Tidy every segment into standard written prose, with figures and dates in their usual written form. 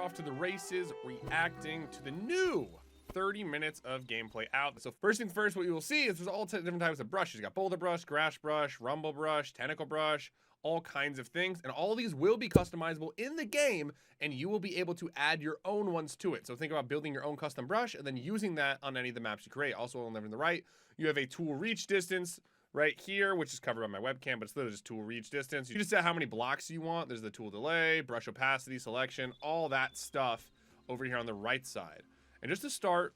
off to the races, reacting to the new 30 minutes of gameplay out. So first thing first, what you will see is there's all different types of brushes. You got boulder brush, grass brush, rumble brush, tentacle brush, all kinds of things. And all these will be customizable in the game, and you will be able to add your own ones to it. So think about building your own custom brush and then using that on any of the maps you create. Also on the right, you have a tool reach distance right here, which is covered by my webcam, but it's literally just tool reach distance. You just set how many blocks you want. There's the tool delay, brush opacity, selection, all that stuff over here on the right side. And just to start,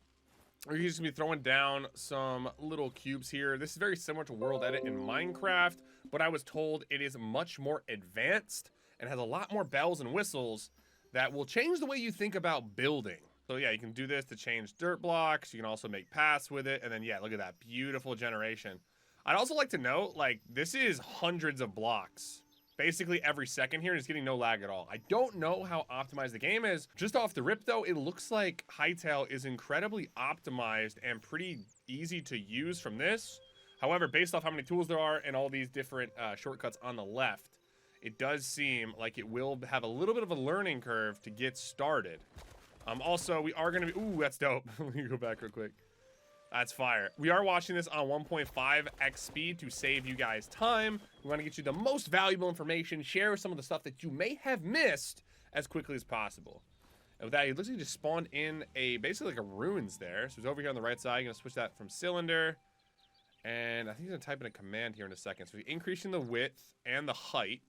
we're just gonna be throwing down some little cubes here. This is very similar to World Edit in Minecraft, but I was told it is much more advanced and has a lot more bells and whistles that will change the way you think about building. So yeah, you can do this to change dirt blocks. You can also make paths with it. And then yeah, look at that beautiful generation. I'd also like to note, like, this is hundreds of blocks basically every second here, and it's getting no lag at all. I don't know how optimized the game is. Just off the rip though, it looks like Hytale is incredibly optimized and pretty easy to use from this. However, based off how many tools there are and all these different shortcuts on the left, it does seem like it will have a little bit of a learning curve to get started. Also, we are gonna be, ooh, that's dope. Let me go back real quick. That's fire. We are watching this on 1.5x speed to save you guys time. We want to get you the most valuable information, share some of the stuff that you may have missed as quickly as possible. And with that, it looks like he just spawned in a, basically like a ruins there. So he's over here on the right side. You're going to switch that from cylinder. And I think he's going to type in a command here in a second. So increasing the width and the height.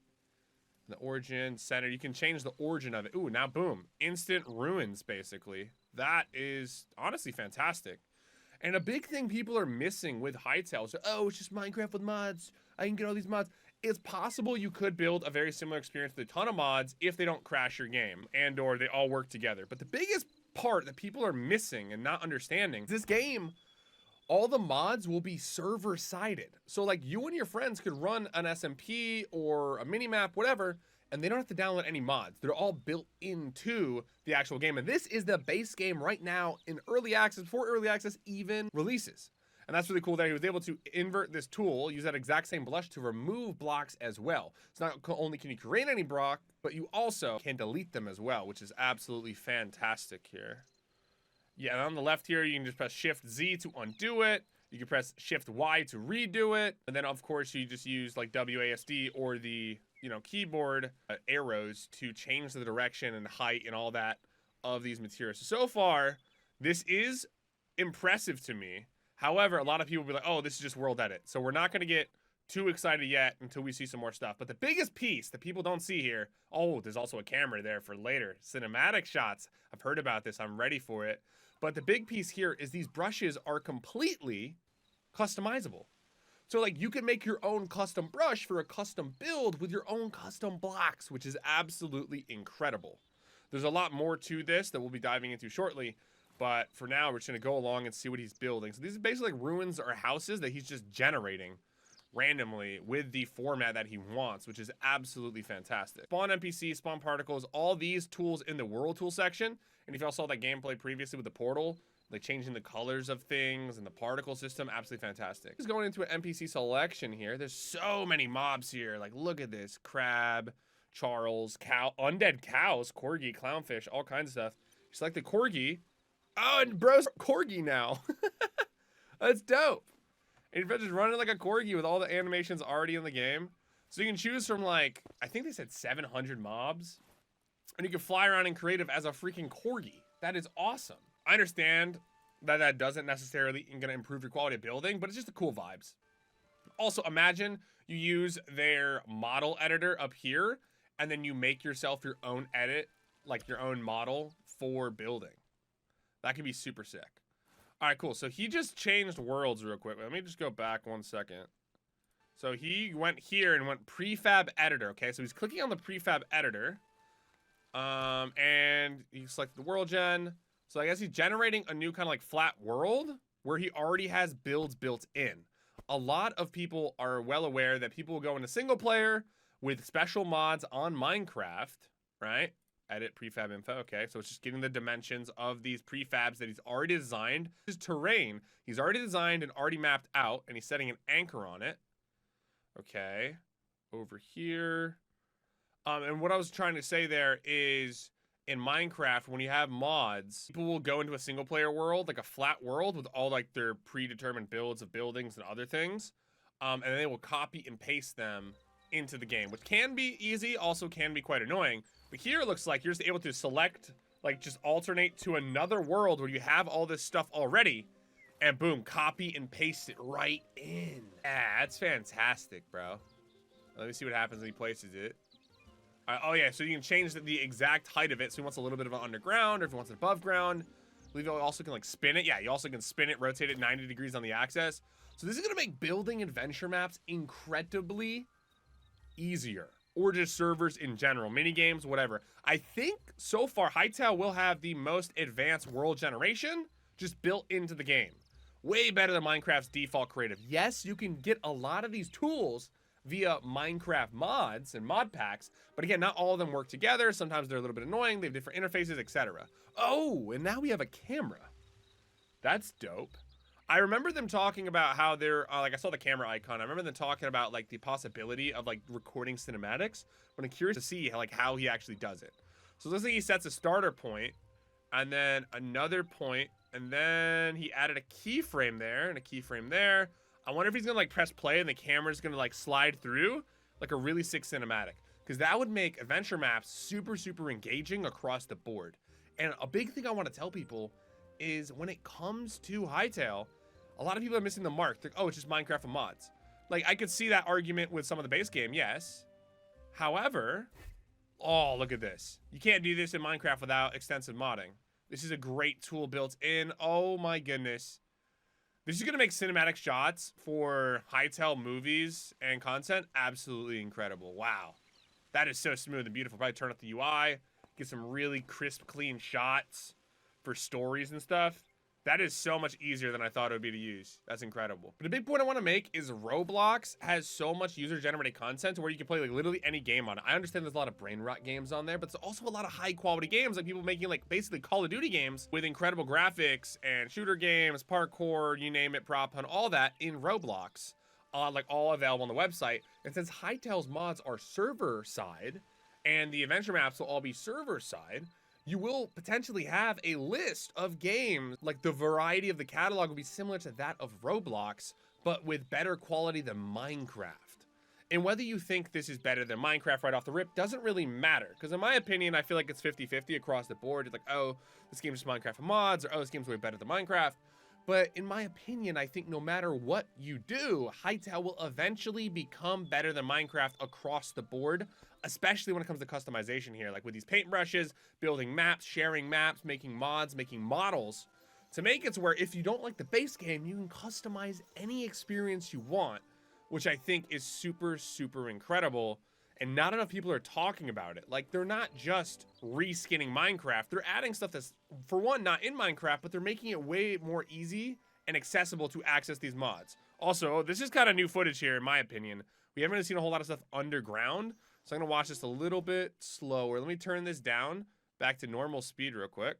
The origin, center. You can change the origin of it. Ooh, now boom. Instant ruins, basically. That is honestly fantastic. And a big thing people are missing with Hytale is, oh, it's just Minecraft with mods. I can get all these mods. It's possible you could build a very similar experience with a ton of mods if they don't crash your game and or they all work together. But the biggest part that people are missing and not understanding is this game, all the mods will be server-sided. So like you and your friends could run an SMP or a minimap, whatever, and they don't have to download any mods. They're all built into the actual game. And this is the base game right now in early access, before early access even releases. And that's really cool that he was able to invert this tool, use that exact same blush to remove blocks as well. So not only can you create any block, but you also can delete them as well, which is absolutely fantastic here. Yeah, and on the left here, you can just press Shift Z to undo it. You can press Shift Y to redo it. And then of course you just use like WASD or the keyboard arrows to change the direction and height and all that of these materials. So far, this is impressive to me. However, a lot of people will be like, oh, this is just World Edit. So we're not going to get too excited yet until we see some more stuff. But the biggest piece that people don't see here, oh, there's also a camera there for later. Cinematic shots. I've heard about this. I'm ready for it. But the big piece here is these brushes are completely customizable. So like you can make your own custom brush for a custom build with your own custom blocks, which is absolutely incredible. There's a lot more to this that we'll be diving into shortly, but for now we're just gonna go along and see what he's building. So these are basically like ruins or houses that he's just generating randomly with the format that he wants, which is absolutely fantastic. Spawn NPC, spawn particles, all these tools in the world tool section. And if y'all saw that gameplay previously with the portal, like changing the colors of things and the particle system, absolutely fantastic. Just going into an NPC selection here. There's so many mobs here. Like, look at this. Crab, Charles, cow, undead cows, corgi, clownfish, all kinds of stuff. You select the corgi. Oh, and bro's corgi now. That's dope. And you're just running like a corgi with all the animations already in the game. So you can choose from like, I think they said 700 mobs. And you can fly around in creative as a freaking corgi. That is awesome. I understand that that doesn't necessarily going to improve your quality of building, but it's just the cool vibes. Also, imagine you use their model editor up here, and then you make yourself your own edit, like your own model for building. That could be super sick. All right, cool. So he just changed worlds real quick. Let me just go back 1 second. So he went here and went prefab editor. Okay, so he's clicking on the prefab editor. And you select the world gen. So I guess he's generating a new kind of like flat world where he already has builds built in. A lot of people are well aware that people will go into single player with special mods on Minecraft, right? Edit prefab info. Okay, so it's just getting the dimensions of these prefabs that he's already designed. His terrain, he's already designed and already mapped out, and he's setting an anchor on it. Okay, over here. And what I was trying to say there is in Minecraft, when you have mods, people will go into a single player world, like a flat world with all like their predetermined builds of buildings and other things. And then they will copy and paste them into the game, which can be easy, also can be quite annoying. But here it looks like you're just able to select, like just alternate to another world where you have all this stuff already, and boom, copy and paste it right in. Yeah, that's fantastic, bro. Let me see what happens when he places it. Oh yeah, so you can change the exact height of it. So he wants a little bit of an underground, or if he wants it above ground. I believe you also can like spin it. Yeah, you also can spin it, rotate it 90 degrees on the axis. So this is gonna make building adventure maps incredibly easier, or just servers in general, mini games, whatever. I think so far Hytale will have the most advanced world generation just built into the game. Way better than Minecraft's default creative. Yes, you can get a lot of these tools via Minecraft mods and mod packs, but again, not all of them work together. Sometimes they're a little bit annoying, they have different interfaces, etc. Oh, and now we have a camera. That's dope. I remember them talking about how they're, like I saw the camera icon, I remember them talking about like the possibility of like recording cinematics, but I'm curious to see how he actually does it. So it looks like he sets a starter point, and then another point, and then he added a keyframe there, and a keyframe there. I wonder if he's gonna like press play and the camera's gonna like slide through like a really sick cinematic, because that would make adventure maps super, super engaging across the board. And a big thing I want to tell people is when it comes to Hytale, a lot of people are missing the mark. They're like, oh, it's just Minecraft and mods. Like, I could see that argument with some of the base game, yes. However, oh, look at this. You can't do this in Minecraft without extensive modding. This is a great tool built in. Oh my goodness. This is going to make cinematic shots for Hytale movies and content absolutely incredible. Wow. That is so smooth and beautiful. Probably turn up the UI, get some really crisp, clean shots for stories and stuff. That is so much easier than I thought it would be to use. That's incredible. But a big point I want to make is Roblox has so much user-generated content where you can play like literally any game on it. I understand there's a lot of brain rot games on there, but there's also a lot of high-quality games, like people making like basically Call of Duty games with incredible graphics and shooter games, parkour, you name it, prop hunt, all that in Roblox, like all available on the website. And since Hytale's mods are server-side and the adventure maps will all be server-side, you will potentially have a list of games, like the variety of the catalog will be similar to that of Roblox, but with better quality than Minecraft. And whether you think this is better than Minecraft right off the rip doesn't really matter, because in my opinion, I feel like it's 50-50 across the board. It's like, oh, this game's just Minecraft and mods, or oh, this game's way better than Minecraft. But in my opinion, I think no matter what you do, Hytale will eventually become better than Minecraft across the board, especially when it comes to customization here, like with these paintbrushes, building maps, sharing maps, making mods, making models, to make it to where if you don't like the base game, you can customize any experience you want, which I think is super, super incredible. And not enough people are talking about it. Like, they're not just reskinning Minecraft. They're adding stuff that's, for one, not in Minecraft, but they're making it way more easy and accessible to access these mods. Also, this is kind of new footage here, in my opinion. We haven't really seen a whole lot of stuff underground, so I'm going to watch this a little bit slower. Let me turn this down back to normal speed real quick.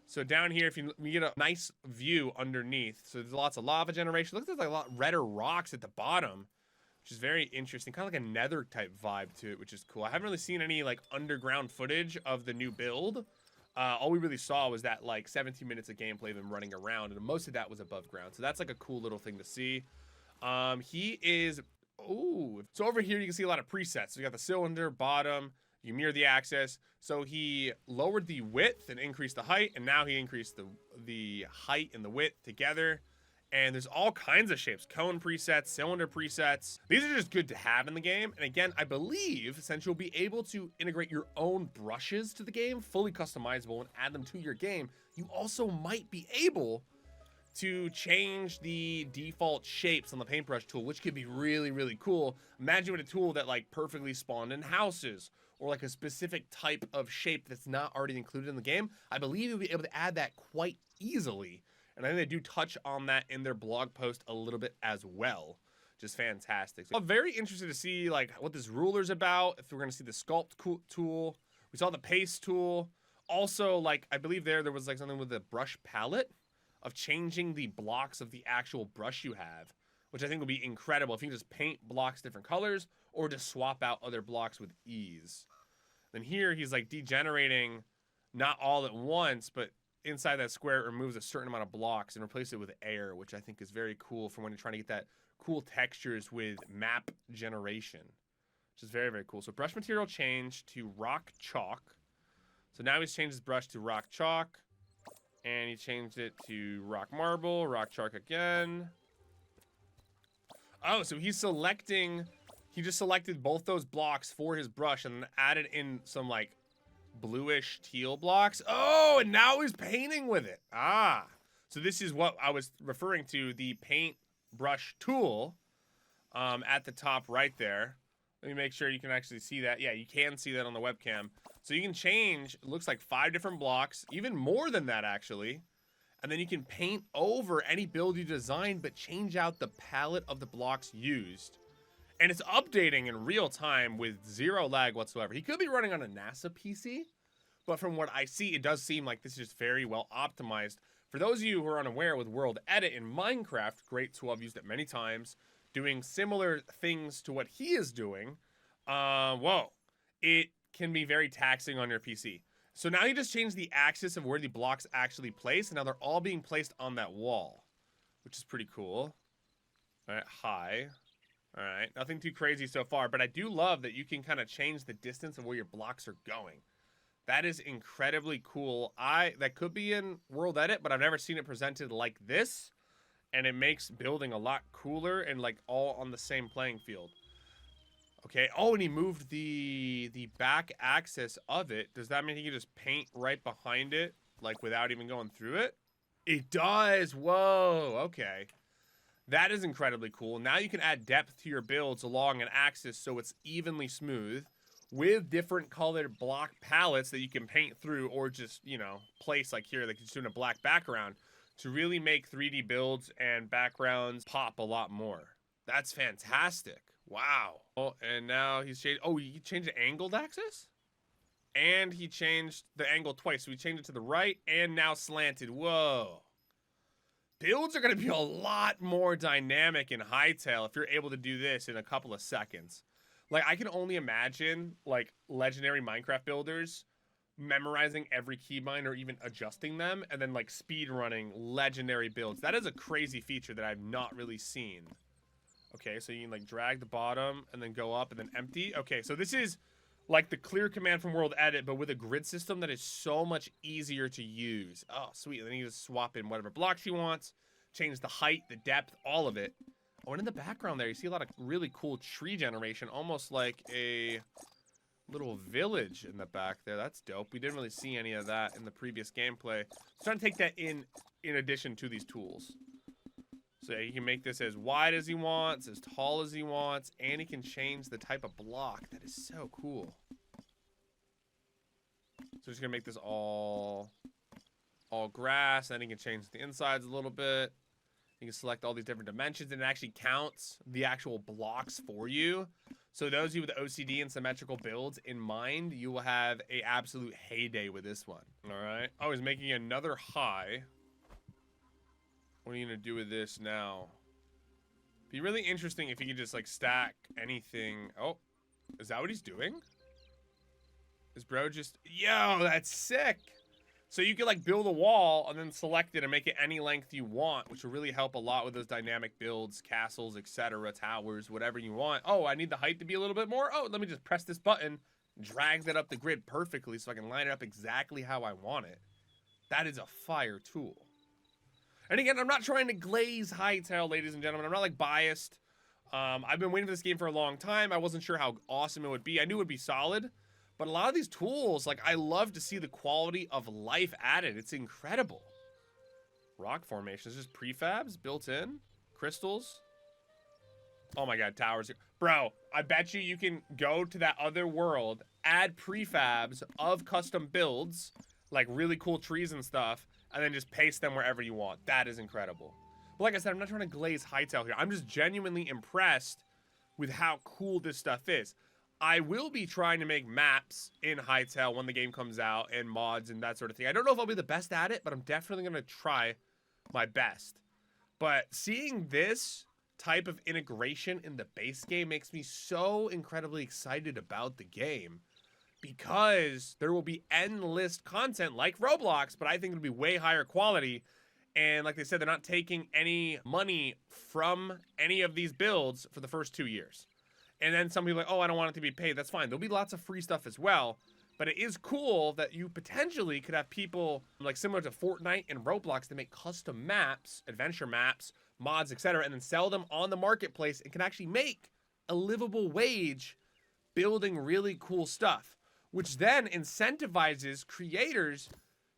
So down here, if you get a nice view underneath, so there's lots of lava generation. Looks like there's a lot redder rocks at the bottom, which is very interesting, kind of like a nether type vibe to it, which is cool. I haven't really seen any like underground footage of the new build. All we really saw was that like 17 minutes of gameplay of him running around, and most of that was above ground. So that's like a cool little thing to see. He is, oh, so over here you can see a lot of presets. So you got the cylinder, bottom, you mirror the axis. So he lowered the width and increased the height, and now he increased the height and the width together. And there's all kinds of shapes, cone presets, cylinder presets. These are just good to have in the game. And again, I believe since you'll be able to integrate your own brushes to the game, fully customizable, and add them to your game, you also might be able to change the default shapes on the paintbrush tool, which could be really, really cool. Imagine with a tool that like perfectly spawned in houses, or like a specific type of shape that's not already included in the game. I believe you'll be able to add that quite easily. And I think they do touch on that in their blog post a little bit as well. Just fantastic. So I'm very interested to see like what this ruler's about, if we're going to see the sculpt tool. We saw the paste tool. Also, like, I believe there was like something with the brush palette of changing the blocks of the actual brush you have, which I think would be incredible if you can just paint blocks different colors or just swap out other blocks with ease. Then here he's like degenerating not all at once, but inside that square it removes a certain amount of blocks and replaces it with air, which I think is very cool for when you're trying to get that cool textures with map generation, which is very, very cool. So brush material changed to rock chalk. So now he's changed his brush to rock chalk, and he changed it to rock marble, rock chalk again. Oh, so he's selecting, he just selected both those blocks for his brush and then added in some like bluish teal blocks. Oh, and now he's painting with it. Ah, so this is what I was referring to, the paint brush tool at the top right there. Let me make sure you can actually see that. Yeah, you can see that on the webcam. So you can change, it looks like 5 different blocks, even more than that actually. And then you can paint over any build you designed, but change out the palette of the blocks used. And it's updating in real time with 0 lag whatsoever. He could be running on a NASA PC, but from what I see, it does seem like this is just very well optimized. For those of you who are unaware, with World Edit in Minecraft, great tool, I've used it many times, doing similar things to what he is doing, whoa, it can be very taxing on your PC. So now you just change the axis of where the blocks actually place, and now they're all being placed on that wall, which is pretty cool. All right, high. All right, nothing too crazy so far, but I do love that you can kind of change the distance of where your blocks are going. That is incredibly cool. That could be in World Edit, but I've never seen it presented like this, and it makes building a lot cooler and like all on the same playing field. Okay, oh, and he moved the back axis of it. Does that mean he can just paint right behind it, like without even going through it? It does, whoa, okay. That is incredibly cool. Now you can add depth to your builds along an axis so it's evenly smooth with different colored block palettes that you can paint through or just, you know, place like here, like just doing a black background to really make 3D builds and backgrounds pop a lot more. That's fantastic. Wow. Oh, and now he's changed, oh, he changed the angled axis? And he changed the angle twice. So he changed it to the right and now slanted. Whoa. Builds are going to be a lot more dynamic in Hytale if you're able to do this in a couple of seconds. Like, I can only imagine, like, legendary Minecraft builders memorizing every keybind or even adjusting them and then, like, speed running legendary builds. That is a crazy feature that I've not really seen. Okay, so you can, like, drag the bottom and then go up and then empty. Okay, so this is like the clear command from World Edit, but with a grid system that is so much easier to use. Oh, sweet. And then you just swap in whatever blocks he wants, change the height, the depth, all of it. Oh, and in the background there, you see a lot of really cool tree generation, almost like a little village in the back there. That's dope. We didn't really see any of that in the previous gameplay. I'm trying to take that in addition to these tools. So he can make this as wide as he wants, as tall as he wants, and he can change the type of block. That is so cool. So just gonna make this all grass, and then he can change the insides a little bit. You can select all these different dimensions, and it actually counts the actual blocks for you. So those of you with OCD and symmetrical builds in mind, you will have a absolute heyday with this one. All right. Oh, he's making another high. What are you gonna do with this now? Be really interesting if he could just like stack anything. Oh, is that what he's doing? Is bro just, yo, that's sick. So you can like build a wall and then select it and make it any length you want, which will really help a lot with those dynamic builds, castles, etc., towers, whatever you want. Oh, I need the height to be a little bit more. Oh, let me just press this button, drag that up the grid perfectly so I can line it up exactly how I want it. That is a fire tool. And again, I'm not trying to glaze Hytale, ladies and gentlemen. I'm not like biased. I've been waiting for this game for a long time. I wasn't sure how awesome it would be. I knew it would be solid. But a lot of these tools, like, I love to see the quality of life added. It's incredible. Rock formations, just prefabs built in. Crystals. Oh my god, towers. Bro, I bet you can go to that other world, add prefabs of custom builds, like really cool trees and stuff, and then just paste them wherever you want. That is incredible. But like I said, I'm not trying to glaze Hytale here. I'm just genuinely impressed with how cool this stuff is. I will be trying to make maps in Hytale when the game comes out and mods and that sort of thing. I don't know if I'll be the best at it, but I'm definitely going to try my best. But seeing this type of integration in the base game makes me so incredibly excited about the game. because there will be endless content like Roblox, but I think it'll be way higher quality. And like they said, they're not taking any money from any of these builds for the first 2 years. And then some people are like, oh, I don't want it to be paid. That's fine. There'll be lots of free stuff as well. But it is cool that you potentially could have people like similar to Fortnite and Roblox that make custom maps, adventure maps, mods, etc., and then sell them on the marketplace and can actually make a livable wage building really cool stuff, which then incentivizes creators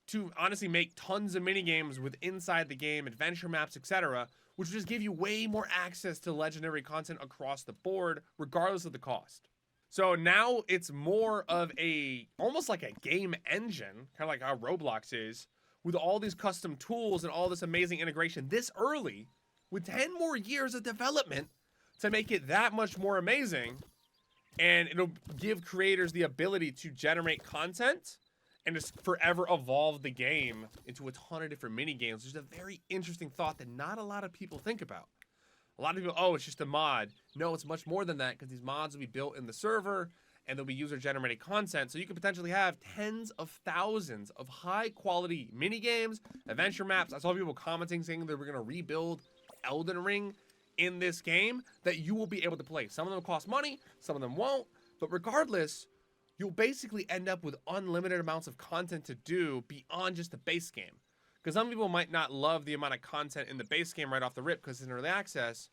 to honestly make tons of mini games with inside the game, adventure maps, etc., which will just give you way more access to legendary content across the board, regardless of the cost. So now it's more of almost like a game engine, kind of like how Roblox is, with all these custom tools and all this amazing integration this early, with 10 more years of development to make it that much more amazing. And it'll give creators the ability to generate content and just forever evolve the game into a ton of different mini games. Which is a very interesting thought that not a lot of people think about. A lot of people, oh, it's just a mod. No, it's much more than that, because these mods will be built in the server and they'll be user-generated content. So you could potentially have tens of thousands of high-quality mini games, adventure maps. I saw people commenting saying that we're going to rebuild Elden Ring in this game that you will be able to play. Some of them cost money, some of them won't. But regardless, you'll basically end up with unlimited amounts of content to do beyond just the base game. Because some people might not love the amount of content in the base game right off the rip because it's in early access,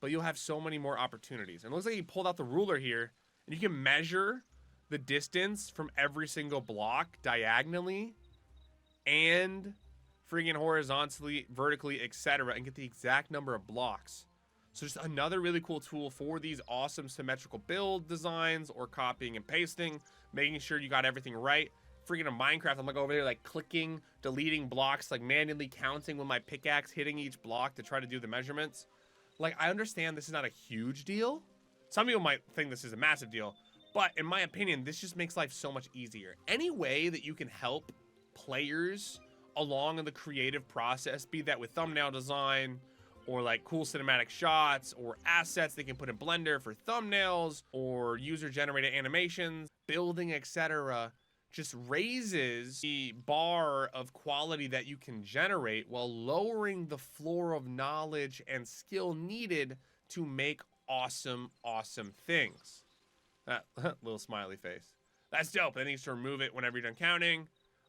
but you'll have so many more opportunities. And it looks like he pulled out the ruler here, and you can measure the distance from every single block diagonally and friggin' horizontally, vertically, etc., and get the exact number of blocks. So just another really cool tool for these awesome symmetrical build designs or copying and pasting, making sure you got everything right. Freaking in Minecraft, I'm like over there like clicking, deleting blocks, like manually counting with my pickaxe, hitting each block to try to do the measurements. Like, I understand this is not a huge deal. Some people might think this is a massive deal, but in my opinion, this just makes life so much easier. Any way that you can help players along in the creative process, be that with thumbnail design, or like cool cinematic shots, or assets they can put in Blender for thumbnails, or user-generated animations, building, etc., just raises the bar of quality that you can generate while lowering the floor of knowledge and skill needed to make awesome, awesome things. That little smiley face. That's dope. Then you just remove it whenever you're done counting.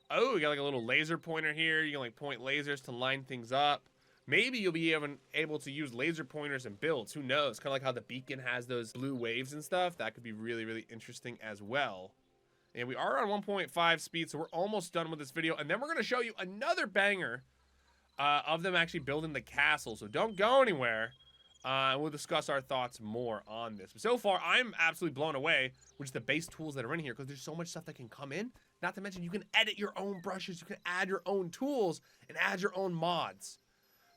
Oh, you got like a little laser pointer here. You can like point lasers to line things up. Maybe you'll be able to use laser pointers and builds. Who knows? Kind of like how the beacon has those blue waves and stuff. That could be really, really interesting as well. And we are on 1.5 speed, so we're almost done with this video. And then we're going to show you another banger of them actually building the castle. So don't go anywhere. And we'll discuss our thoughts more on this. But so far, I'm absolutely blown away with the base tools that are in here, because there's so much stuff that can come in. Not to mention, you can edit your own brushes. You can add your own tools and add your own mods.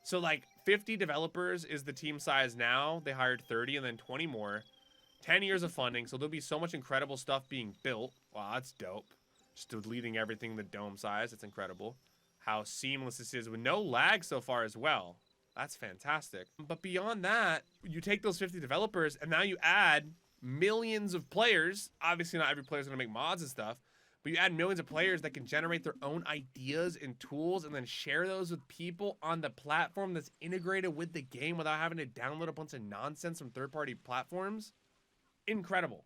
So like 50 developers is the team size now. They hired 30 and then 20 more. 10 years of funding, so there'll be so much incredible stuff being built. Wow, that's dope. Just deleting everything the dome size. It's incredible. How seamless this is with no lag so far as well. That's fantastic. But beyond that, you take those 50 developers and now you add millions of players. Obviously, not every player is going to make mods and stuff, but you add millions of players that can generate their own ideas and tools and then share those with people on the platform that's integrated with the game without having to download a bunch of nonsense from third-party platforms. Incredible.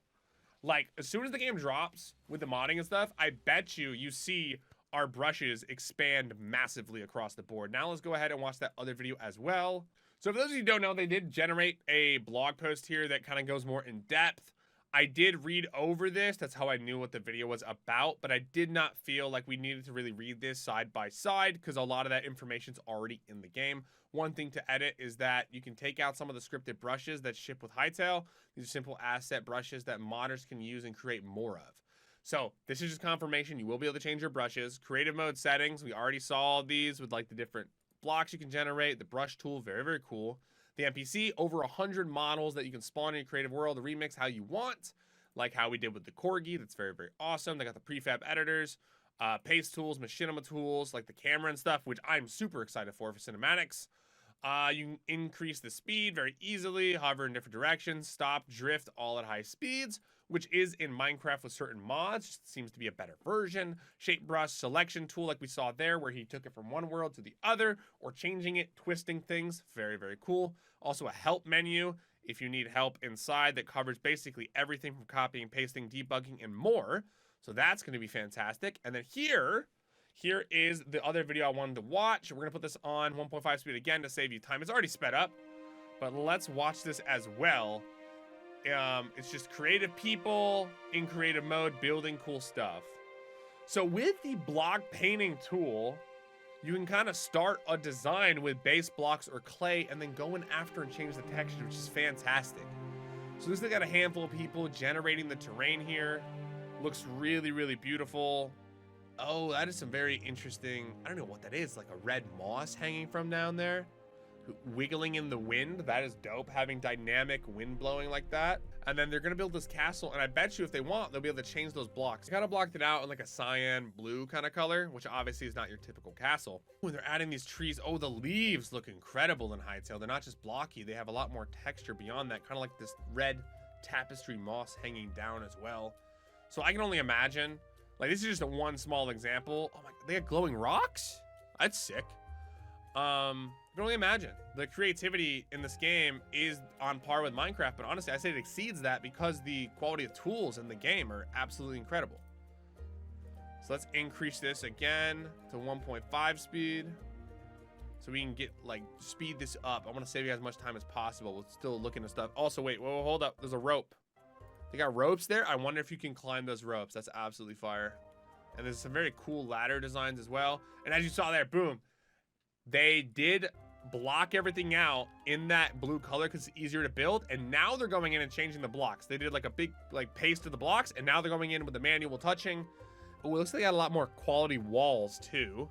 Like, as soon as the game drops with the modding and stuff, I bet you see our brushes expand massively across the board. Now let's go ahead and watch that other video as well. So for those of you who don't know, they did generate a blog post here that kind of goes more in depth. I did read over this. That's how I knew what the video was about, but I did not feel like we needed to really read this side by side because a lot of that information's already in the game. One thing to edit is that you can take out some of the scripted brushes that ship with Hytale. These are simple asset brushes that modders can use and create more of. So this is just confirmation. You will be able to change your brushes. Creative mode settings, we already saw these with like the different blocks you can generate. The brush tool, very, very cool. The NPC, over 100 models that you can spawn in your creative world, remix how you want, like how we did with the Corgi. That's very, very awesome. They got the prefab editors, paste tools, machinima tools, like the camera and stuff, which I'm super excited for cinematics. You can increase the speed very easily, hover in different directions, stop, drift, all at high speeds, which is in Minecraft with certain mods. Just seems to be a better version. Shape brush selection tool like we saw there, where he took it from one world to the other, or changing it, twisting things. Very, very cool. Also a help menu if you need help inside that covers basically everything from copying, pasting, debugging, and more. So that's going to be fantastic. And then here is the other video I wanted to watch. We're going to put this on 1.5 speed again to save you time. It's already sped up, but let's watch this as well. It's just creative people in creative mode building cool stuff. So with the block painting tool, you can kind of start a design with base blocks or clay and then go in after and change the texture, which is fantastic. So this has got a handful of people generating the terrain here. Looks really, really beautiful. Oh, that is some very interesting, I don't know what that is, like a red moss hanging from down there. Wiggling in the wind. That is dope, having dynamic wind blowing like that. And then they're gonna build this castle, and I bet you if they want, they'll be able to change those blocks. I kind of blocked it out in like a cyan blue kind of color, which obviously is not your typical castle. When they're adding these trees, oh, the leaves look incredible in Hytale. They're not just blocky, they have a lot more texture beyond that, kind of like this red tapestry moss hanging down as well. So I can only imagine, like, this is just a one small example. Oh my, they got glowing rocks? That's sick. You can only imagine. The creativity in this game is on par with Minecraft, but honestly, I say it exceeds that because the quality of tools in the game are absolutely incredible. So let's increase this again to 1.5 speed so we can get, like, speed this up. I want to save you as much time as possible. We're still looking at stuff. Also, wait, whoa, hold up. There's a rope. They got ropes there. I wonder if you can climb those ropes. That's absolutely fire. And there's some very cool ladder designs as well. And as you saw there, boom, they did block everything out in that blue color because it's easier to build, and now they're going in and changing the blocks. They did like a big paste to the blocks, and now they're going in with the manual touching. Oh, it looks like they got a lot more quality walls too.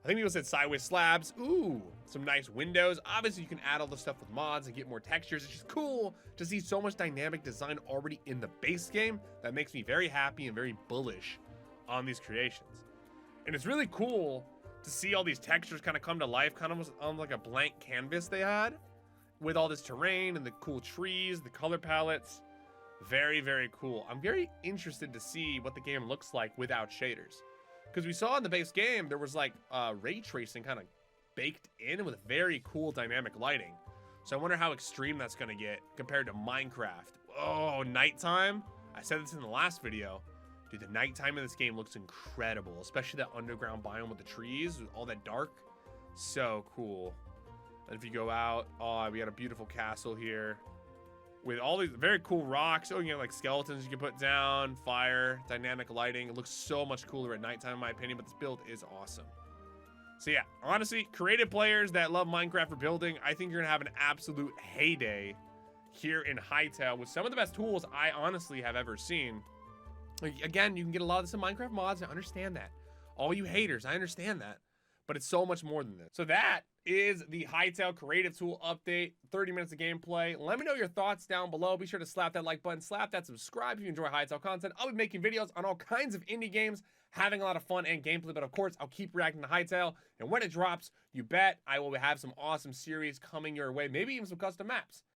I think people said sideways slabs. Ooh, some nice windows. Obviously you can add all the stuff with mods and get more textures. It's just cool to see so much dynamic design already in the base game. That makes me very happy and very bullish on these creations. And it's really cool to see all these textures kind of come to life, kind of on like a blank canvas they had, with all this terrain and the cool trees, the color palettes. Very, very cool. I'm very interested to see what the game looks like without shaders. Because we saw in the base game, there was like ray tracing kind of baked in with very cool dynamic lighting. So I wonder how extreme that's going to get compared to Minecraft. Oh, nighttime? I said this in the last video. Dude, the nighttime in this game looks incredible, especially that underground biome with the trees, with all that dark. So cool. And if you go out, oh, we got a beautiful castle here with all these very cool rocks. Oh, you got like skeletons you can put down, fire, dynamic lighting. It looks so much cooler at nighttime in my opinion, but this build is awesome. So yeah, honestly, creative players that love Minecraft for building, I think you're gonna have an absolute heyday here in Hytale with some of the best tools I honestly have ever seen. Again, you can get a lot of this in Minecraft mods. I understand that. All you haters, I understand that. But it's so much more than this. So that is the Hytale Creative Tool update. 30 minutes of gameplay. Let me know your thoughts down below. Be sure to slap that like button, slap that subscribe if you enjoy Hytale content. I'll be making videos on all kinds of indie games, having a lot of fun and gameplay. But of course, I'll keep reacting to Hytale. And when it drops, you bet I will have some awesome series coming your way. Maybe even some custom maps.